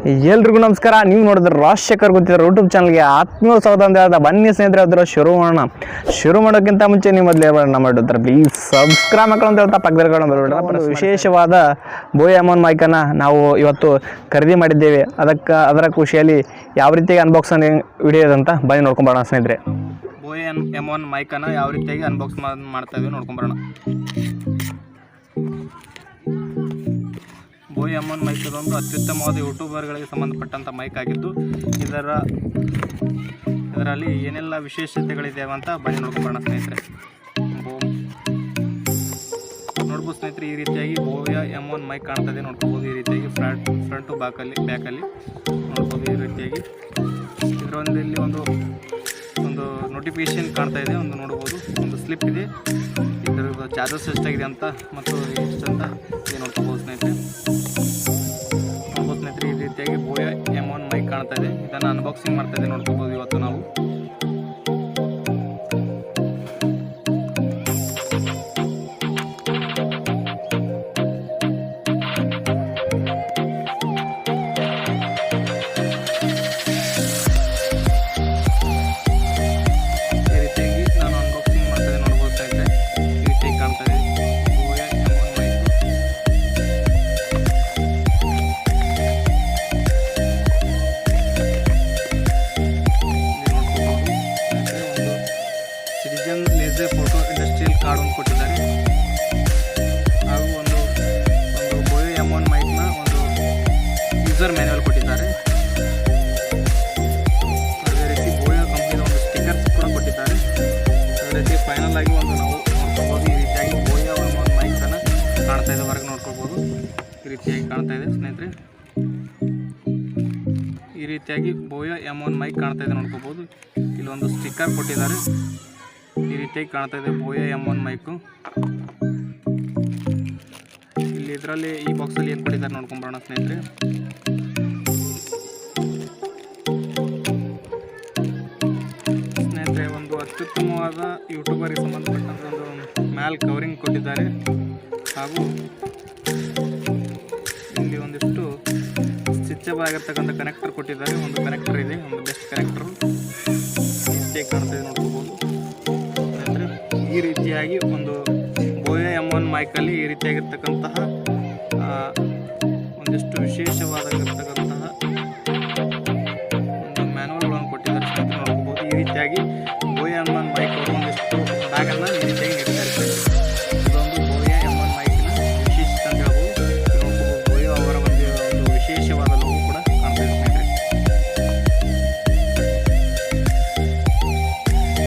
ಎಲ್ರಿಗೂ ನಮಸ್ಕಾರ. ನೀವು ನೋಡಿದ್ರೆ ರಾಜಶೇಖರ್ ಗುತ್ತಿದ್ದಾರೆ ಯೂಟ್ಯೂಬ್ ಚಾನಲ್ಗೆ ಆತ್ಮೀಯ ಸ್ವಾಗತ ಅಂತ ಹೇಳ್ತಾ ಬನ್ನಿ ಸ್ನೇಹಿತರೆ. ಅದರ ಶುರು ಮಾಡೋಕ್ಕಿಂತ ಮುಂಚೆ ನೀವು ಮೊದಲೇ ಮಾಡಿರ್ತಾರೆ ಪ್ಲೀಸ್ ಸಬ್ಸ್ಕ್ರೈಬ್ ಮಾಡ್ಕೊಂಡು ಅಂತ ಹೇಳ್ತಾ ಪಕ್ಕದಲ್ಲಿ ವಿಶೇಷವಾದ ಬೋಯಾ M1 ಮೈಕನ್ನು ನಾವು ಇವತ್ತು ಖರೀದಿ ಮಾಡಿದ್ದೇವೆ. ಅದರ ಖುಷಿಯಲ್ಲಿ ಯಾವ ರೀತಿಯಾಗಿ ಅನ್ಬಾಕ್ಸಿಂಗ್ ವಿಡಿಯೋ ಅಂತ ಬನ್ನಿ ನೋಡ್ಕೊಂಬರೋಣ ಸ್ನೇಹಿತರೆ. ಬೋಯಾ M1 ಮೈಕನ್ನು ಯಾವ ರೀತಿಯಾಗಿ ಅನ್ಬಾಕ್ಸ್ ಮಾಡ್ತಾ ಇದ್ದೀವಿ ನೋಡ್ಕೊಂಬರೋಣ. ಬೋಯಾ M1 ಮೈಕ್ ಇದೊಂದು ಅತ್ಯುತ್ತಮವಾದ ಯೂಟ್ಯೂಬರ್ಗಳಿಗೆ ಸಂಬಂಧಪಟ್ಟಂಥ ಮೈಕ್ ಆಗಿದ್ದು ಇದರಲ್ಲಿ ಏನೆಲ್ಲ ವಿಶೇಷತೆಗಳಿದ್ದಾವೆ ಅಂತ ಬನ್ನಿ ನೋಡ್ಕೊಂಬರೋಣ ಸ್ನೇಹಿತರೆ. ನೋಡ್ಬೋದು ಸ್ನೇಹಿತರೆ, ಈ ರೀತಿಯಾಗಿ ಬೋಯಾ M1 ಮೈಕ್ ಕಾಣ್ತದೆ ನೋಡ್ಕೋಬೋದು. ಈ ರೀತಿಯಾಗಿ ಫ್ರಂಟು ಬ್ಯಾಕಲ್ಲಿ ನೋಡ್ಬೋದು. ಈ ರೀತಿಯಾಗಿ ಇದರಲ್ಲಿ ಒಂದು ನೋಟಿಫಿಕೇಶನ್ ಕಾಣ್ತಾ ಇದೆ, ಒಂದು ನೋಡ್ಬೋದು. ಒಂದು ಸ್ಲಿಪ್ ಇದೆ, ಇದರ ಚಾರ್ಜಸ್ ಎಷ್ಟಾಗಿದೆ ಅಂತ ಮತ್ತು ಎಷ್ಟಂತ ಇದು ನೋಡ್ಕೋಬೋದು ಸ್ನೇಹಿತರೆ. ಈ ರೀತಿಯಾಗಿ ಬೋಯಾ M1 ಮೈಕ್ ಕಾಣ್ತಾ ಇದೆ. ಇದನ್ನು ಅನ್ಬಾಕ್ಸಿಂಗ್ ಮಾಡ್ತಾ ಇದೆ ನೋಡ್ಕೋಬೋದು ಇವತ್ತು ನಾವು. ಫೋಟೋ ಇಂಡಸ್ಟ್ರಿಯಲ್ ಕಾರ್ಡ್ ಒಂದು ಕೊಟ್ಟಿದ್ದಾರೆ, ಹಾಗೂ ಒಂದು ಬೋಯಾ M1 ಮೈಕ್ನ ಒಂದು ಯೂಸರ್ ಮ್ಯಾನ್ಯುವಲ್ ಕೊಟ್ಟಿದ್ದಾರೆ. ಅದೇ ರೀತಿ ಬೋಯಾ ಕಂಪ್ನಿದ ಒಂದು ಸ್ಟಿಕ್ಕರ್ಸ್ ಕೂಡ ಕೊಟ್ಟಿದ್ದಾರೆ. ಅದೇ ರೀತಿ ಫೈನಲ್ ಆಗಿ ಒಂದು ನಾವು ನೋಡ್ಕೋಬೋದು. ಈ ರೀತಿಯಾಗಿ ಬೋಯಾ M1 ಮೈಕನ್ನು ಕಾಣ್ತಾ ಇದೆ, ಹೊರಗೆ ನೋಡ್ಕೋಬೋದು. ಈ ರೀತಿಯಾಗಿ ಕಾಣ್ತಾ ಇದೆ ಸ್ನೇಹಿತರೆ. ಈ ರೀತಿಯಾಗಿ ಬೋಯಾ M1 ಮೈಕ್ ಕಾಣ್ತಾ ಇದೆ ನೋಡ್ಕೋಬೋದು. ಇಲ್ಲೊಂದು ಸ್ಟಿಕ್ಕರ್ ಕೊಟ್ಟಿದ್ದಾರೆ. ಈ ರೀತಿಯಾಗಿ ಕಾಣ್ತಾ ಇದೆ ಬೋಯಾ M1 ಮೈಕು. ಇಲ್ಲಿ ಇದರಲ್ಲಿ ಈ ಬಾಕ್ಸಲ್ಲಿ ಏನು ಕೊಟ್ಟಿದ್ದಾರೆ ನೋಡ್ಕೊಂಬರೋಣ ಸ್ನೇಹಿತರೆ. ಒಂದು ಅತ್ಯುತ್ತಮವಾದ ಯೂಟ್ಯೂಬರ್ಗೆ ಸಂಬಂಧಪಟ್ಟಂಥ ಒಂದು ಮ್ಯಾಲ್ ಕವರಿಂಗ್ ಕೊಟ್ಟಿದ್ದಾರೆ, ಹಾಗೂ ಇಲ್ಲಿ ಒಂದಿಷ್ಟು ಸ್ಟಿಚಬಲ್ ಆಗಿರ್ತಕ್ಕಂಥ ಕನೆಕ್ಟರ್ ಕೊಟ್ಟಿದ್ದಾರೆ. ಒಂದು ಕನೆಕ್ಟರ್ ಇದೆ, ಒಂದು ಬೆಸ್ಟ್ ಕನೆಕ್ಟರು. ಈ ರೀತಿಯಾಗಿ ಕಾಣ್ತಾ ಇದೆ ನೋಡ್ಕೋಬೋದು. ಈ ರೀತಿಯಾಗಿ ಒಂದು ಬೋಯಾ M1 ಮೈಕಲ್ಲಿ ಈ ರೀತಿಯಾಗಿರ್ತಕ್ಕಂತಹ ಒಂದಿಷ್ಟು ವಿಶೇಷವಾಗಿರ್ತಕ್ಕಂತಹ ಒಂದು ಮ್ಯಾನುವಲ್ಗಳನ್ನು ಕೊಟ್ಟಿದ್ದಾರೆ ನೋಡ್ಕೋಬೋದು. ಈ ರೀತಿಯಾಗಿ